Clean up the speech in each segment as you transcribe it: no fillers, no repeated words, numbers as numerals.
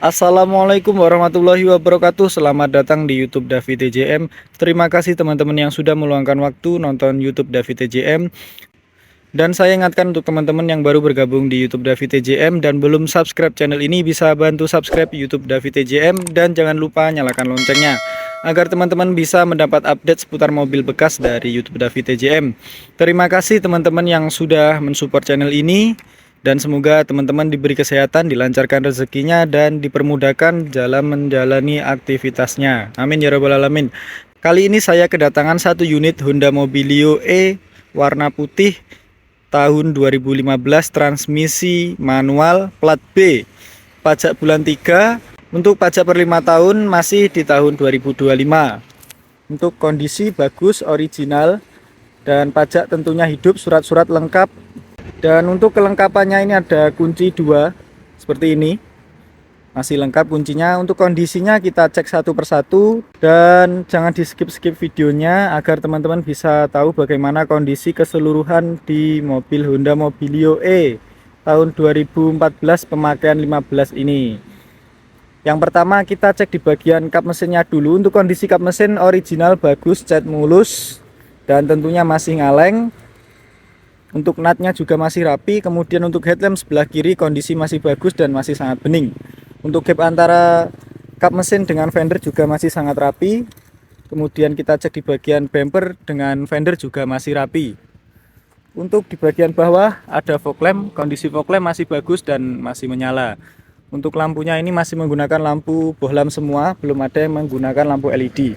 Assalamualaikum warahmatullahi wabarakatuh. Selamat datang di YouTube Davi TJM. Terima kasih teman-teman yang sudah meluangkan waktu nonton YouTube Davi TJM. Dan saya ingatkan untuk teman-teman yang baru bergabung di YouTube Davi TJM dan belum subscribe channel ini, bisa bantu subscribe YouTube Davi TJM dan jangan lupa nyalakan loncengnya agar teman-teman bisa mendapat update seputar mobil bekas dari YouTube Davi TJM. Terima kasih teman-teman yang sudah mensupport channel ini. Dan semoga teman-teman diberi kesehatan, dilancarkan rezekinya, dan dipermudahkan dalam menjalani aktivitasnya. Amin ya rabbal alamin. Kali ini saya kedatangan satu unit Honda Mobilio E warna putih tahun 2015, transmisi manual, plat B, pajak bulan 3. Untuk pajak per 5 tahun masih di tahun 2025. Untuk kondisi bagus, original, dan pajak tentunya hidup, surat-surat lengkap. Dan untuk kelengkapannya ini ada kunci 2 seperti ini, masih lengkap kuncinya. Untuk kondisinya kita cek satu persatu dan jangan di skip videonya agar teman-teman bisa tahu bagaimana kondisi keseluruhan di mobil Honda Mobilio E tahun 2014 pemakaian 15 ini. Yang pertama kita cek di bagian kap mesinnya dulu. Untuk kondisi kap mesin original bagus, cat mulus dan tentunya masih ngaleng. Untuk natnya juga masih rapi. Kemudian untuk headlamp sebelah kiri kondisi masih bagus dan masih sangat bening. Untuk gap antara kap mesin dengan fender juga masih sangat rapi. Kemudian kita cek di bagian bumper dengan fender juga masih rapi. Untuk di bagian bawah ada fog lamp, kondisi fog lamp masih bagus dan masih menyala. Untuk lampunya ini masih menggunakan lampu bohlam semua, belum ada yang menggunakan lampu LED.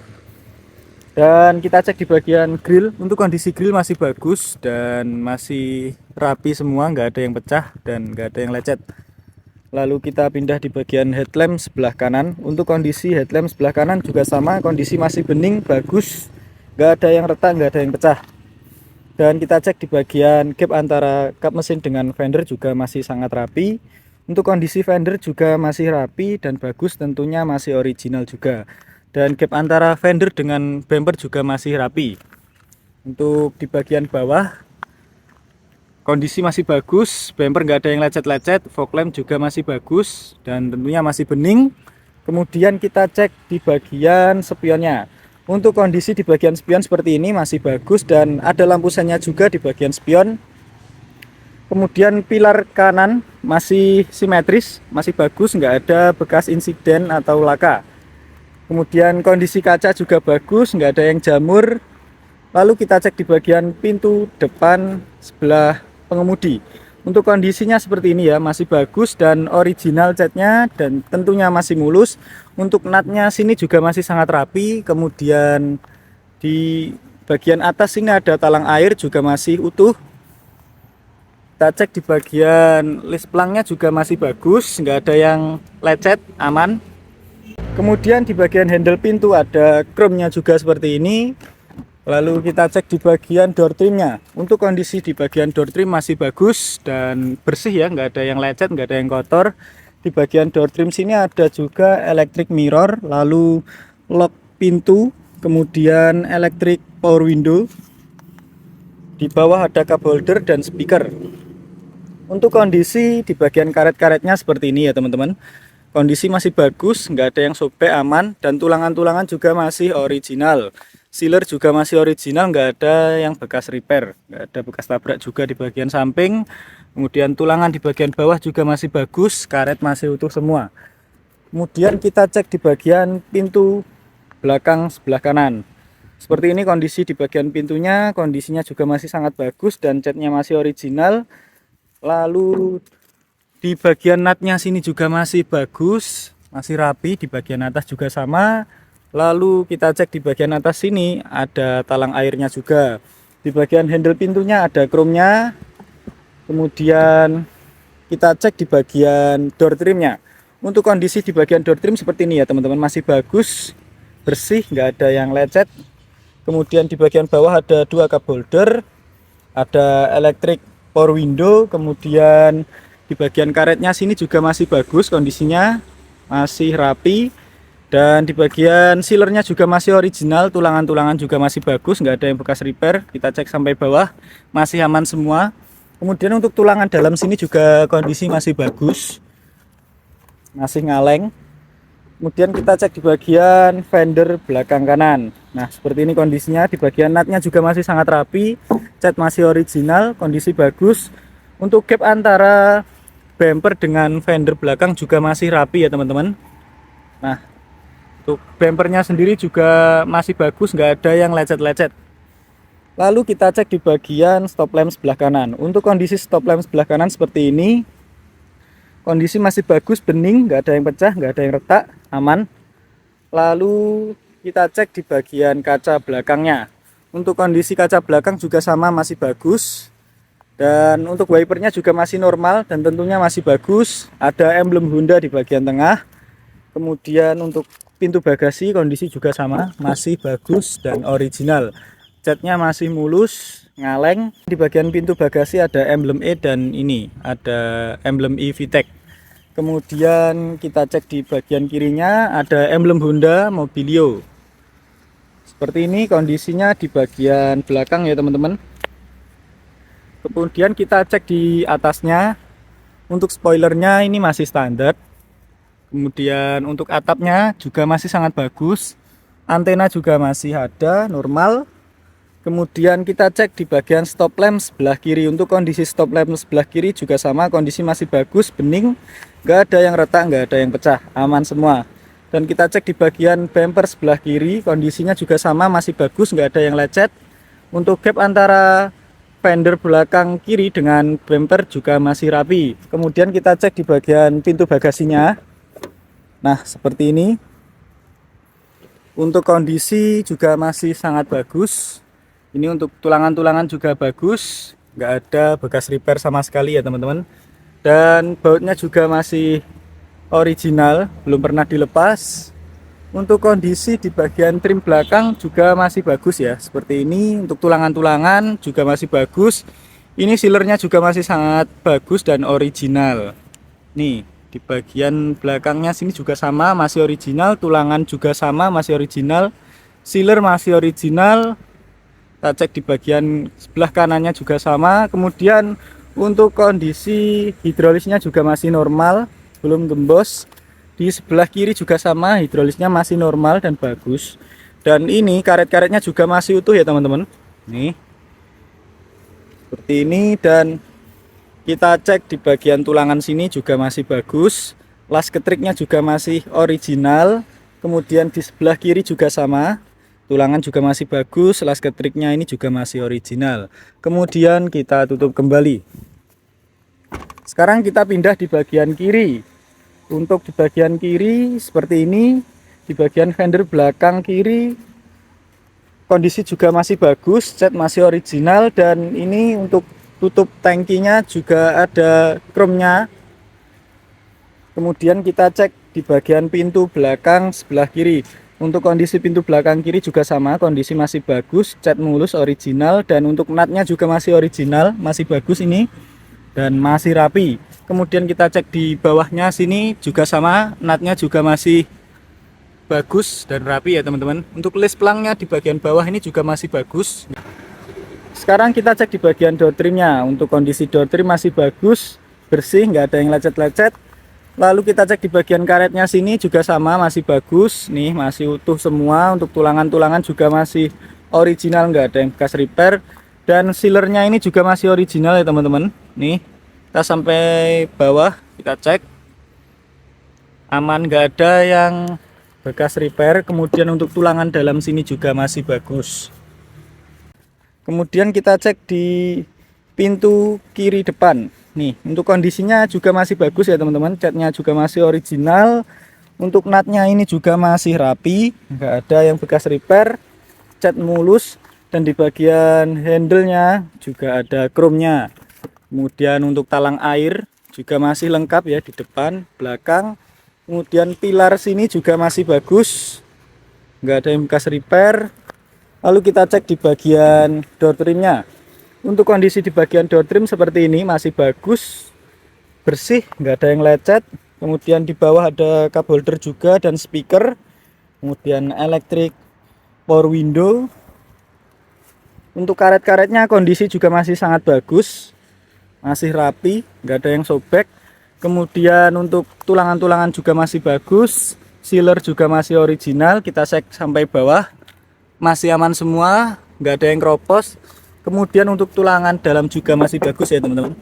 Dan kita cek di bagian grill. Untuk kondisi grill masih bagus dan masih rapi semua, nggak ada yang pecah dan nggak ada yang lecet. Lalu kita pindah di bagian headlamp sebelah kanan. Untuk kondisi headlamp sebelah kanan juga sama, kondisi masih bening, bagus, nggak ada yang retak, nggak ada yang pecah. Dan kita cek di bagian gap antara kap mesin dengan fender juga masih sangat rapi. Untuk kondisi fender juga masih rapi dan bagus, tentunya masih original juga. Dan gap antara fender dengan bumper juga masih rapi. Untuk di bagian bawah kondisi masih bagus, bumper nggak ada yang lecet-lecet, fog lamp juga masih bagus dan tentunya masih bening. Kemudian kita cek di bagian spionnya. Untuk kondisi di bagian spion seperti ini masih bagus dan ada lampu sennya juga di bagian spion. Kemudian pilar kanan masih simetris, masih bagus, nggak ada bekas insiden atau laka. Kemudian kondisi kaca juga bagus, nggak ada yang jamur. Lalu kita cek di bagian pintu depan sebelah pengemudi. Untuk kondisinya seperti ini ya, masih bagus dan original catnya dan tentunya masih mulus. Untuk natnya sini juga masih sangat rapi. Kemudian di bagian atas sini ada talang air juga masih utuh. Kita cek di bagian list plangnya juga masih bagus, nggak ada yang lecet, aman. Kemudian di bagian handle pintu ada chrome-nya juga seperti ini. Lalu kita cek di bagian door trimnya. Untuk kondisi di bagian door trim masih bagus dan bersih ya, nggak ada yang lecet, nggak ada yang kotor. Di bagian door trim sini ada juga electric mirror, lalu lock pintu, kemudian electric power window. Di bawah ada cup holder dan speaker. Untuk kondisi di bagian karet-karetnya seperti ini ya teman-teman. Kondisi masih bagus, nggak ada yang sobek, aman, dan tulangan-tulangan juga masih original. Sealer juga masih original, nggak ada yang bekas repair, nggak ada bekas tabrak juga di bagian samping. Kemudian tulangan di bagian bawah juga masih bagus, karet masih utuh semua. Kemudian kita cek di bagian pintu belakang sebelah kanan. Seperti ini kondisi di bagian pintunya, kondisinya juga masih sangat bagus dan catnya masih original. Lalu di bagian natnya sini juga masih bagus, masih rapi, di bagian atas juga sama. Lalu kita cek di bagian atas sini ada talang airnya juga. Di bagian handle pintunya ada chrome-nya. Kemudian kita cek di bagian door trimnya. Untuk kondisi di bagian door trim seperti ini ya teman-teman, masih bagus, bersih, nggak ada yang lecet. Kemudian di bagian bawah ada 2 cup holder, ada electric power window, kemudian di bagian karetnya sini juga masih bagus, kondisinya masih rapi. Dan di bagian sealernya juga masih original, tulangan-tulangan juga masih bagus, nggak ada yang bekas repair. Kita cek sampai bawah, masih aman semua. Kemudian untuk tulangan dalam sini juga kondisi masih bagus. masih ngaleng. Kemudian kita cek di bagian fender belakang kanan. Nah, seperti ini kondisinya. Di bagian natnya juga masih sangat rapi, cat masih original, kondisi bagus. Untuk gap antara bumper dengan fender belakang juga masih rapi ya teman-teman. Nah, untuk bumpernya sendiri juga masih bagus, nggak ada yang lecet-lecet. Lalu kita cek di bagian stop lamp sebelah kanan. Untuk kondisi stop lamp sebelah kanan seperti ini, kondisi masih bagus, bening, nggak ada yang pecah, nggak ada yang retak, aman. Lalu kita cek di bagian kaca belakangnya. Untuk kondisi kaca belakang juga sama, masih bagus. Dan untuk wipernya juga masih normal dan tentunya masih bagus. Ada emblem Honda di bagian tengah. Kemudian untuk pintu bagasi kondisi juga sama, masih bagus dan original. Catnya masih mulus, ngaleng. Di bagian pintu bagasi ada emblem E dan ini ada emblem E VTEC. Kemudian kita cek di bagian kirinya ada emblem Honda Mobilio. Seperti ini kondisinya di bagian belakang ya teman-teman. Kemudian kita cek di atasnya. Untuk spoilernya ini masih standar. Kemudian untuk atapnya juga masih sangat bagus. Antena juga masih ada, normal. Kemudian kita cek di bagian stop lamp sebelah kiri. Untuk kondisi stop lamp sebelah kiri juga sama, kondisi masih bagus, bening, nggak ada yang retak, nggak ada yang pecah, aman semua. Dan kita cek di bagian bumper sebelah kiri, kondisinya juga sama, masih bagus, nggak ada yang lecet. Untuk gap antara fender belakang kiri dengan bumper juga masih rapi. Kemudian kita cek di bagian pintu bagasinya. Nah, seperti ini. Untuk kondisi juga masih sangat bagus. Ini untuk tulangan-tulangan juga bagus, nggak ada bekas repair sama sekali ya teman-teman. Dan bautnya juga masih original, belum pernah dilepas. Untuk kondisi di bagian trim belakang juga masih bagus ya, seperti ini. Untuk tulangan-tulangan juga masih bagus. Ini sealernya juga masih sangat bagus dan original. Nih, di bagian belakangnya sini juga sama, masih original. Tulangan juga sama, masih original. Sealer masih original. Kita cek di bagian sebelah kanannya juga sama. Kemudian untuk kondisi hidrolisnya juga masih normal, belum gembos. Di sebelah kiri juga sama, hidrolisnya masih normal dan bagus. Dan ini karet-karetnya juga masih utuh ya teman-teman. Nih, seperti ini. Dan kita cek di bagian tulangan sini juga masih bagus. Las ketriknya juga masih original. Kemudian di sebelah kiri juga sama. Tulangan juga masih bagus, las ketriknya ini juga masih original. Kemudian kita tutup kembali. Sekarang kita pindah di bagian kiri. Untuk di bagian kiri seperti ini. Di bagian fender belakang kiri kondisi juga masih bagus, cat masih original. Dan ini untuk tutup tangkinya juga ada chrome-nya. Kemudian kita cek di bagian pintu belakang sebelah kiri. Untuk kondisi pintu belakang kiri juga sama, kondisi masih bagus, cat mulus original. Dan untuk natnya juga masih original, masih bagus ini dan masih rapi. Kemudian kita cek di bawahnya sini juga sama, natnya juga masih bagus dan rapi ya teman-teman. Untuk list pelangnya di bagian bawah ini juga masih bagus. Sekarang kita cek di bagian door trimnya. Untuk kondisi door trim masih bagus, bersih, nggak ada yang lecet-lecet. Lalu kita cek di bagian karetnya sini juga sama, masih bagus. Nih, masih utuh semua. Untuk tulangan-tulangan juga masih original, nggak ada yang bekas repair. Dan sealernya ini juga masih original ya teman-teman. Nih, kita sampai bawah, kita cek. Aman, nggak ada yang bekas repair. Kemudian untuk tulangan dalam sini juga masih bagus. Kemudian kita cek di pintu kiri depan. Nih, untuk kondisinya juga masih bagus ya teman-teman. Catnya juga masih original. Untuk natnya ini juga masih rapi, nggak ada yang bekas repair. Cat mulus. Dan di bagian handle-nya juga ada chrome-nya. Kemudian untuk talang air juga masih lengkap ya di depan, belakang. Kemudian pilar sini juga masih bagus, nggak ada yang bekas repair. Lalu kita cek di bagian door trimnya. Untuk kondisi di bagian door trim seperti ini masih bagus, bersih, nggak ada yang lecet. Kemudian di bawah ada cup holder juga dan speaker. Kemudian electric power window. Untuk karet-karetnya kondisi juga masih sangat bagus, masih rapi, nggak ada yang sobek. Kemudian untuk tulangan-tulangan juga masih bagus, sealer juga masih original. Kita cek sampai bawah, masih aman semua, nggak ada yang keropos. Kemudian untuk tulangan dalam juga masih bagus ya teman-teman.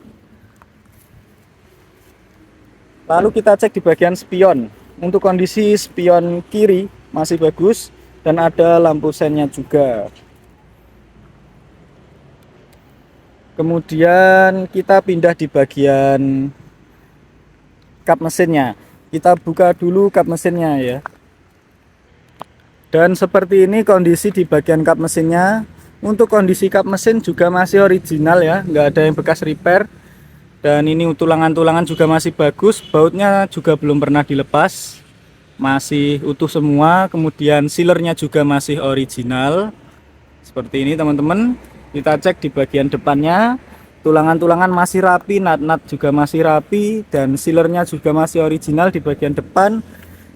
Lalu kita cek di bagian spion. Untuk kondisi spion kiri masih bagus dan ada lampu sennya juga. Kemudian kita pindah di bagian kap mesinnya. Kita buka dulu kap mesinnya ya. Dan seperti ini kondisi di bagian kap mesinnya. Untuk kondisi kap mesin juga masih original ya, nggak ada yang bekas repair. Dan ini tulangan-tulangan juga masih bagus, bautnya juga belum pernah dilepas, masih utuh semua. Kemudian sealernya juga masih original. Seperti ini teman-teman. Kita cek di bagian depannya. Tulangan-tulangan masih rapi, nut-nut juga masih rapi, dan sealernya juga masih original di bagian depan.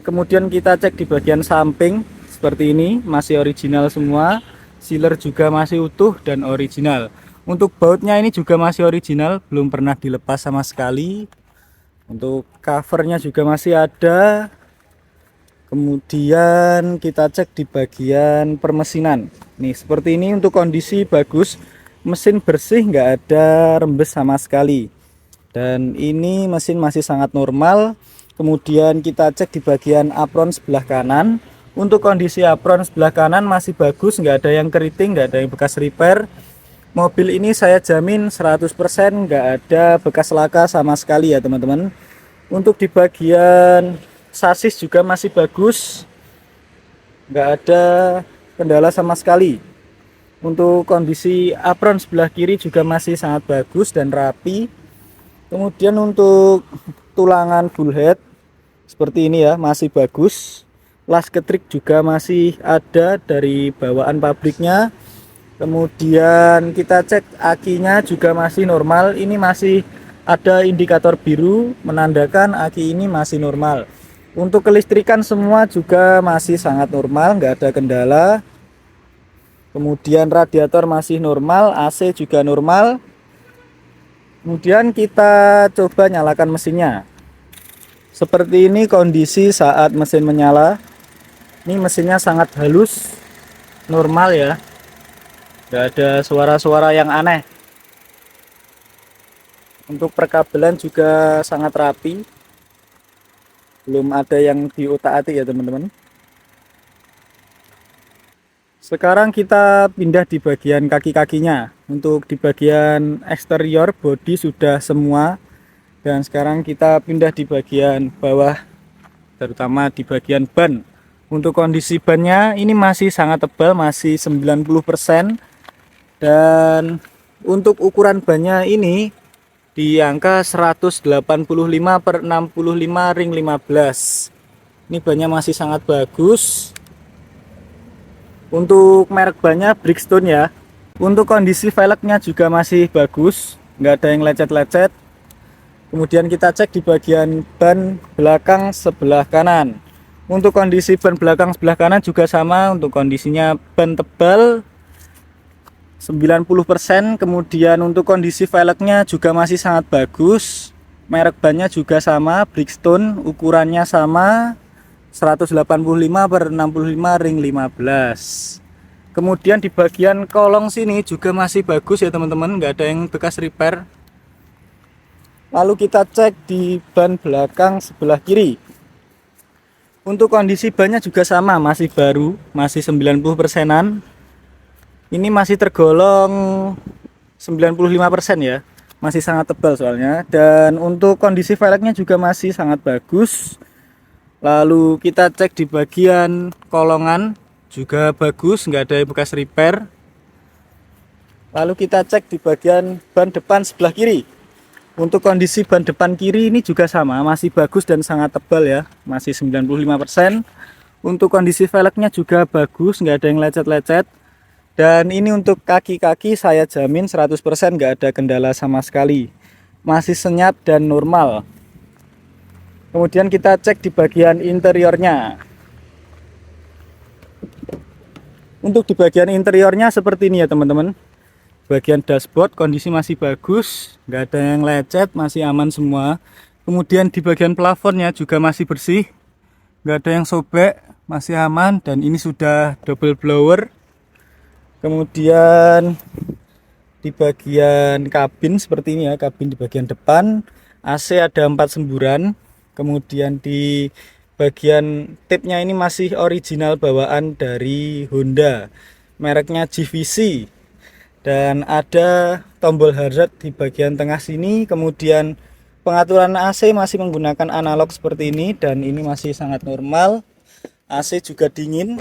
Kemudian kita cek di bagian samping, seperti ini, masih original semua. Sealer juga masih utuh dan original. Untuk bautnya ini juga masih original, belum pernah dilepas sama sekali. Untuk covernya juga masih ada. Kemudian kita cek di bagian permesinan. Nih, seperti ini untuk kondisi bagus. Mesin bersih, nggak ada rembes sama sekali, dan ini mesin masih sangat normal. Kemudian kita cek di bagian apron sebelah kanan. Untuk kondisi apron sebelah kanan masih bagus, nggak ada yang keriting, nggak ada yang bekas repair. Mobil ini saya jamin 100% nggak ada bekas laka sama sekali ya teman-teman. Untuk di bagian sasis juga masih bagus, nggak ada kendala sama sekali. Untuk kondisi apron sebelah kiri juga masih sangat bagus dan rapi. Kemudian untuk tulangan bullhead seperti ini ya, masih bagus. Las ketrik juga masih ada dari bawaan pabriknya. Kemudian kita cek akinya juga masih normal. Ini masih ada indikator biru menandakan aki ini masih normal. Untuk kelistrikan semua juga masih sangat normal, nggak ada kendala. Kemudian radiator masih normal, AC juga normal. Kemudian kita coba nyalakan mesinnya. Seperti ini kondisi saat mesin menyala. Ini mesinnya sangat halus, normal ya. Nggak ada suara-suara yang aneh. Untuk perkabelan juga sangat rapi. Belum ada yang diutak-atik ya teman-teman. Sekarang kita pindah di bagian kaki-kakinya. Untuk di bagian eksterior bodi sudah semua. Dan sekarang kita pindah di bagian bawah, terutama di bagian ban. Untuk kondisi bannya ini masih sangat tebal, masih 90%. Dan untuk ukuran bannya ini di angka 185/65 ring 15. Ini bannya masih sangat bagus. Untuk merek bannya Bridgestone ya. Untuk kondisi velgnya juga masih bagus, nggak ada yang lecet-lecet. Kemudian kita cek di bagian ban belakang sebelah kanan. Untuk kondisi ban belakang sebelah kanan juga sama. Untuk kondisinya ban tebal 90%. Kemudian untuk kondisi velgnya juga masih sangat bagus. Merek bannya juga sama, Bridgestone, ukurannya sama, 185/65 ring 15. Kemudian di bagian kolong sini juga masih bagus ya teman-teman, nggak ada yang bekas repair. Lalu kita cek di ban belakang sebelah kiri. Untuk kondisi bannya juga sama, masih baru, masih 90%-an. Ini masih tergolong 95% ya, masih sangat tebal soalnya. Dan untuk kondisi velgnya juga masih sangat bagus. Lalu kita cek di bagian kolongan juga bagus, nggak ada bekas repair. Lalu kita cek di bagian ban depan sebelah kiri. Untuk kondisi ban depan kiri ini juga sama, masih bagus dan sangat tebal ya, masih 95%. Untuk kondisi velgnya juga bagus, nggak ada yang lecet-lecet. Dan ini untuk kaki-kaki saya jamin 100% nggak ada kendala sama sekali, masih senyap dan normal. Kemudian kita cek di bagian interiornya. Untuk di bagian interiornya seperti ini ya teman-teman. Bagian dashboard kondisi masih bagus, nggak ada yang lecet, masih aman semua. Kemudian di bagian plafonnya juga masih bersih, nggak ada yang sobek, masih aman. Dan ini sudah double blower. Kemudian di bagian kabin seperti ini ya, kabin di bagian depan AC ada 4 semburan. Kemudian di bagian tipnya ini masih original bawaan dari Honda, mereknya GVC. Dan ada tombol hazard di bagian tengah sini. Kemudian pengaturan AC masih menggunakan analog seperti ini, dan ini masih sangat normal. AC juga dingin.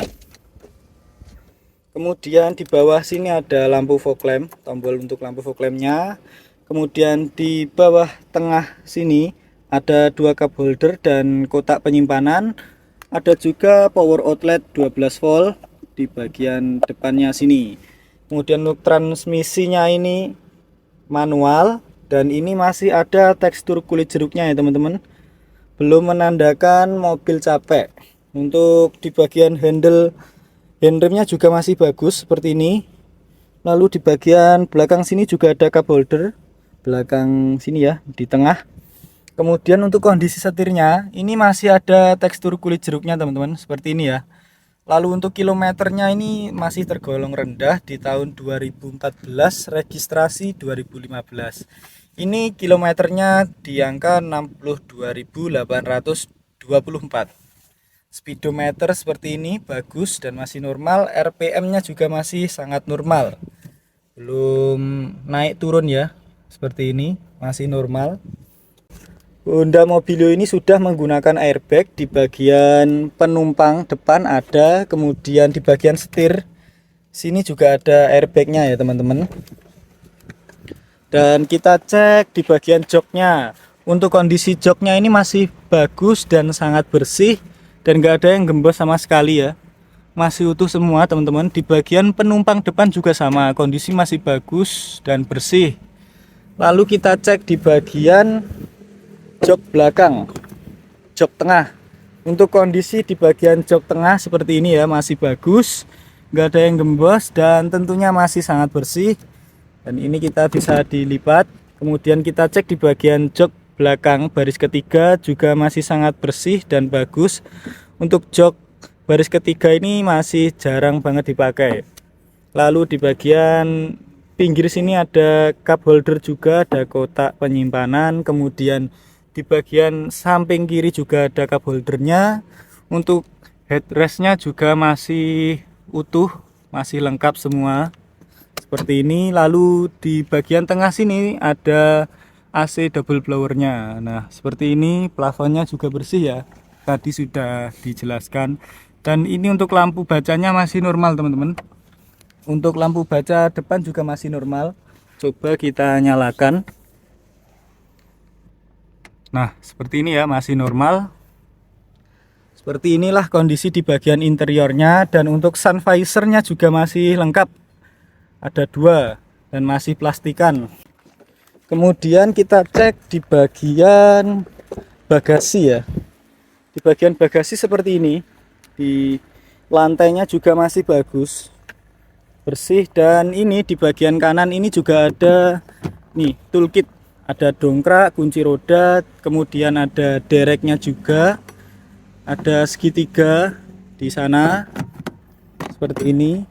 Kemudian di bawah sini ada lampu fog lamp, tombol untuk lampu fog lampnya. Kemudian di bawah tengah sini ada 2 cup holder dan kotak penyimpanan. Ada juga power outlet 12 volt di bagian depannya sini. Kemudian untuk transmisinya ini manual, dan ini masih ada tekstur kulit jeruknya ya teman-teman, belum menandakan mobil capek. Untuk di bagian handremnya juga masih bagus seperti ini. Lalu di bagian belakang sini juga ada cup holder, belakang sini ya, di tengah. Kemudian untuk kondisi setirnya ini masih ada tekstur kulit jeruknya teman-teman, seperti ini ya. Lalu untuk kilometernya ini masih tergolong rendah di tahun 2014, registrasi 2015. Ini kilometernya di angka 62.824. Speedometer seperti ini bagus dan masih normal. RPM-nya juga masih sangat normal, belum naik turun ya, seperti ini masih normal. Honda Mobilio ini sudah menggunakan airbag di bagian penumpang depan ada, kemudian di bagian setir sini juga ada airbagnya ya teman-teman. Dan kita cek di bagian joknya. Untuk kondisi joknya ini masih bagus dan sangat bersih, dan gak ada yang gembos sama sekali ya, masih utuh semua teman-teman. Di bagian penumpang depan juga sama, kondisi masih bagus dan bersih. Lalu kita cek di bagian jok belakang, jok tengah. Untuk kondisi di bagian jok tengah seperti ini ya, masih bagus, nggak ada yang gembos dan tentunya masih sangat bersih. Dan ini kita bisa dilipat. Kemudian kita cek di bagian jok belakang baris ketiga juga masih sangat bersih dan bagus. Untuk jok baris ketiga ini masih jarang banget dipakai. Lalu di bagian pinggir sini ada cup holder juga, ada kotak penyimpanan. Kemudian di bagian samping kiri juga ada cup holdernya. Untuk headrestnya juga masih utuh, masih lengkap semua seperti ini. Lalu di bagian tengah sini ada AC double blowernya. Nah seperti ini, plafonnya juga bersih ya, tadi sudah dijelaskan. Dan ini untuk lampu bacanya masih normal teman-teman. Untuk lampu baca depan juga masih normal. Coba kita nyalakan. Nah seperti ini ya, masih normal. Seperti inilah kondisi di bagian interiornya. Dan untuk sun visornya juga masih lengkap, ada 2 dan masih plastikan. Kemudian kita cek di bagian bagasi ya. Di bagian bagasi seperti ini, di lantainya juga masih bagus, bersih. Dan ini di bagian kanan ini juga ada nih toolkit, ada dongkrak, kunci roda, kemudian ada dereknya juga, ada segitiga di sana seperti ini.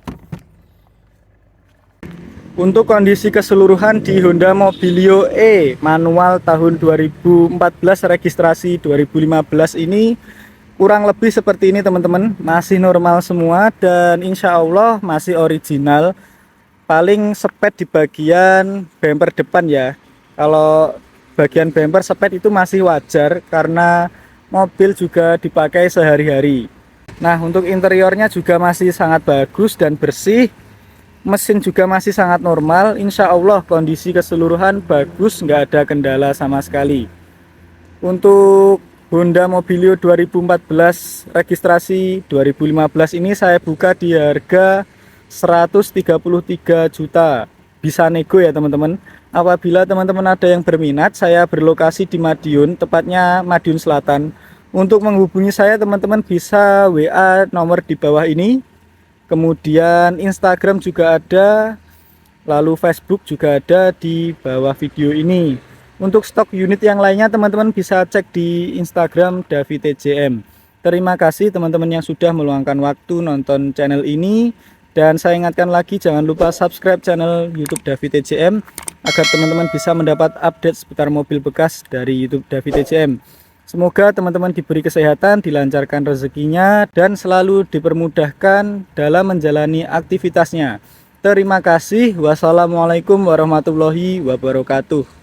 Untuk kondisi keseluruhan di Honda Mobilio E manual tahun 2014 registrasi 2015 ini kurang lebih seperti ini teman-teman, masih normal semua dan insya Allah masih original. Paling sepet di bagian bumper depan ya, kalau bagian bumper sepet itu masih wajar karena mobil juga dipakai sehari-hari. Nah untuk interiornya juga masih sangat bagus dan bersih. Mesin juga masih sangat normal, insya Allah kondisi keseluruhan bagus, nggak ada kendala sama sekali. Untuk Honda Mobilio 2014 registrasi 2015 ini saya buka di harga 133 juta. Bisa nego ya teman-teman. Apabila teman-teman ada yang berminat, saya berlokasi di Madiun, tepatnya Madiun Selatan. Untuk menghubungi saya teman-teman bisa WA nomor di bawah ini. Kemudian Instagram juga ada, lalu Facebook juga ada di bawah video ini. Untuk stok unit yang lainnya teman-teman bisa cek di Instagram Davi TJM. Terima kasih teman-teman yang sudah meluangkan waktu nonton channel ini. Dan saya ingatkan lagi, jangan lupa subscribe channel YouTube Davi TJM agar teman-teman bisa mendapat update seputar mobil bekas dari YouTube Davi TJM. Semoga teman-teman diberi kesehatan, dilancarkan rezekinya, dan selalu dipermudahkan dalam menjalani aktivitasnya. Terima kasih. Wassalamualaikum warahmatullahi wabarakatuh.